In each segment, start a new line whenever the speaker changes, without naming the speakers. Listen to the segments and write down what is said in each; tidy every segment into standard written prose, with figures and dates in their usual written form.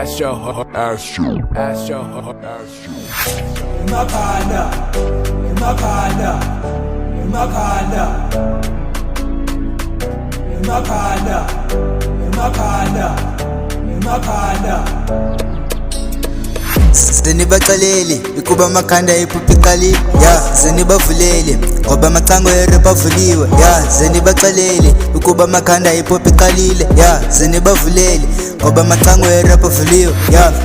Astro.
Imakhanda
Zenibaxelele ukuba makhanda epupiqalile zenibavulele ngoba macango erap avuliwe zenibaxelele ukuba makhanda epupiqalile zenibavulele ngoba macango erap avuliwe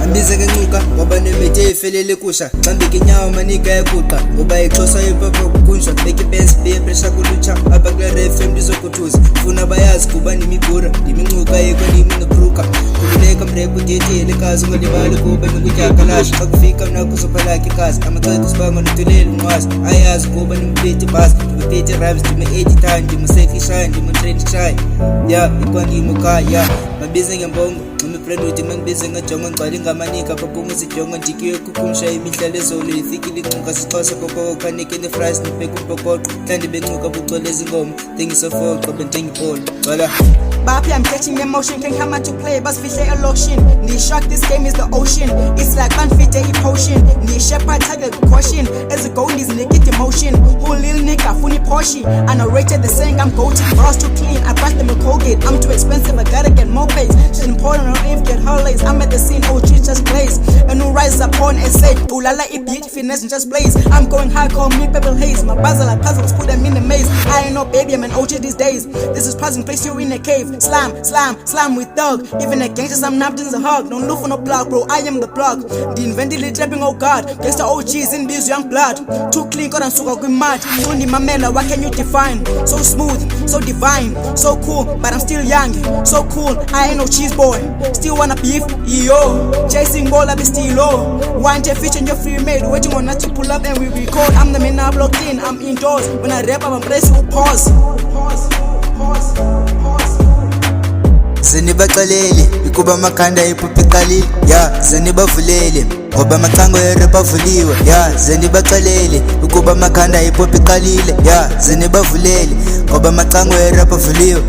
ambize ngencuka ngoba nemethe efelele kusha xambike inyawo manika equqa ngoba ixhosa ipapa kunjwa beke pants be pressure kulucha apha kule FM ndizokuthuza funa bayazi kuba nimibhura ndimincuka ekwalimi nokruka kuleka mrepo detele kazi ngolibali kuba nokutyaka lasha xa kufika mna kuzophalaka ikazi amacebo sibanga notulele unqwazi ayazi kuba nimphethe basi ndiphethe rhymes ndime-editor ndimusehlishaya ndimu-trendshaya ikwandimukaya mabize ngembongo nximibrandwedi mandibize ngejongo ngcwali ngamanika pakumuzidiongo ndikiwe kukumsha imihla lezolo ifikile incuka sixhosa kokokhanike nefries nibheka umpokoqo mhla ndibencuka bucole ezingoma thengisofoqo bentengibhola gcwala
Bapi, I'm catching emotion, can't come out to play, but fish a lotion. The shark, this game is the ocean. It's like unfit a potion. The shepherd target caution. As a gold is naked emotion. Who little nigga, funny Porsche. I narrated the saying I'm goated. Bras too clean, I brush them with Colgate. I'm too expensive, I gotta get more pace. She's important on if get holidays. I'm at the scene, oh, she just plays. And who rises upon and say, ooh la la, it beat finesse and just blaze. I'm going high, call me Pebble Haze. My puzzle like puzzles, put them in the maze. I ain't no baby, I'm an OG these days. This is present place, you in a cave. Slam with dog. Even a gangster, I'm napped in the hug. Don't look for no block, bro, I am the plug. The invented trapping, oh god. Gangster OGs in this young blood. Too clean, got and sugar good mad. Tony Mamela, what can you define? So smooth, so divine, so cool, but I'm still young. So cool, I ain't no cheese boy. Still wanna beef, yo. Chasing ball, I be still low. Wine to fish and your free made. Waiting on us to pull up and we record. I'm the man, I'm blocked in, I'm indoors. When I rap, I'm a place who pause.
Zenibaxelele ukuba makhanda epupiqalile zenibavulele ngoba macango erap avuliwe zenibaxelele ukuba makhanda epupiqalile zenibavulele ngoba macango erap avuliwe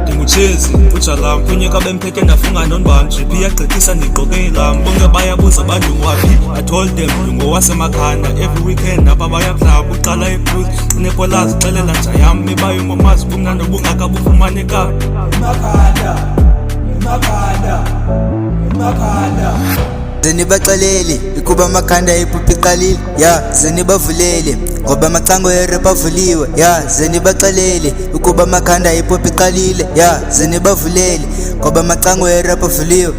Ndinguchezi ujalam kunyeka bemphethe ndafunga nonbam GP yagqithisa ndiqoke ilam bonke bayabuza bandingwaphi I told them ndingowasemakhanda every weekend apha bayaklab uqala iblues xinepolazi xelela njayam mebayomomazi kumnandi obungaka bufumaneka
Zenibaxelele ukuba makhanda epupiqalile zenibavulele ngoba macango erap avuliwe zenibaxelele ukuba makhanda epupiqalile zenibavulele ngoba macango erap avuliwe